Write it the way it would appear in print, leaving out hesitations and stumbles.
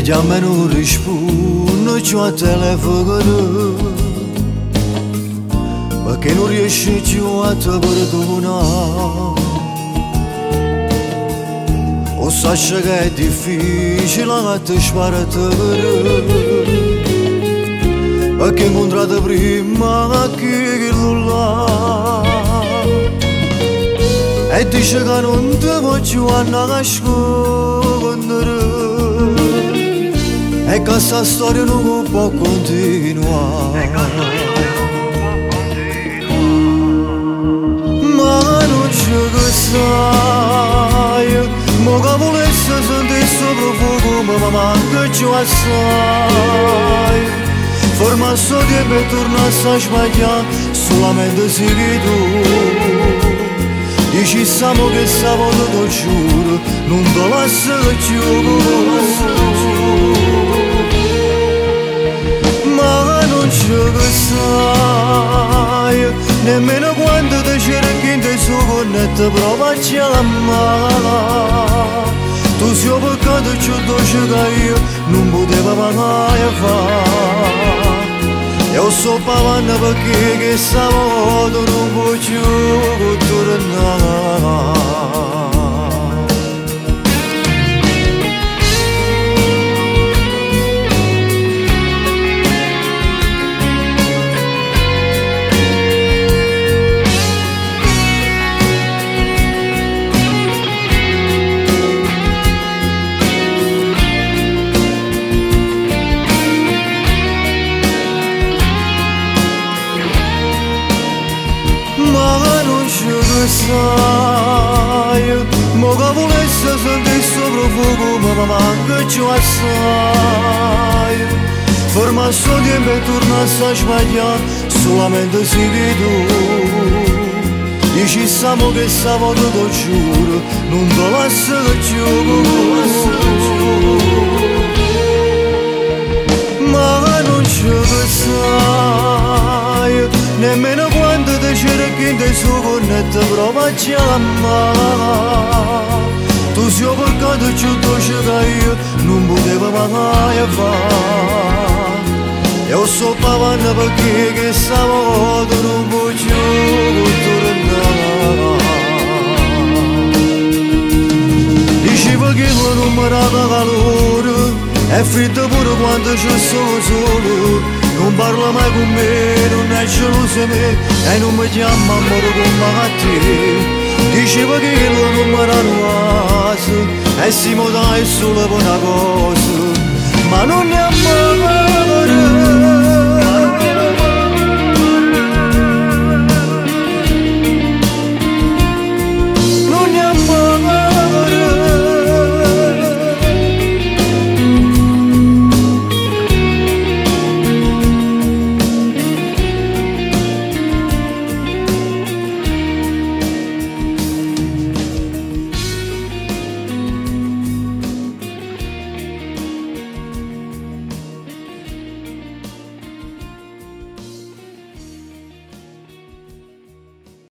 chiama non risponde, c'ho a telefono, perché non riesce più a te perdonare. O sai che è difficile a te sparare, perché incontrate prima che là. E dice che non ti voglio nascondere, e che questa storia non può continuare. Ma non c'è che sai, mo che volesse sentire sopra fuoco, ma manca giù assai. Forma sto tempo e torna a sbagliare, solamente se che tu dici siamo che sabato ti giuro, non ti lascio più. Ma non c'è che sai, nemmeno quando ti cerchi in te su connette prova a chiamare. Tu sei un peccato e ciò dolce che io non potevo mai fare. Io so pavanna perché che stavolta non voglio tornare. Sai, mo che volesse sentire sopra fuoco, ma manca giù assai. Ferma sto tempo e torna a sbagliare, solamente se che tu dici siamo che sabato ti giuro, non ti lascio più. Ma non c'è che sai, nemmeno quando ti cerchi in te su connette prova a chiamare. Tu sei un peccato più dolce che io non potevo mai fare. Io so pavanna perché che stavolta non voglio tornare. Dicevo che non mi dava calore, è freddo pure quando c'è solo. Non parla mai con me, non è geloso me, e non mi chiama amore come a te. Diceva che io non mi ranovasse, e si mi dai solo per una cosa, ma non ne amava.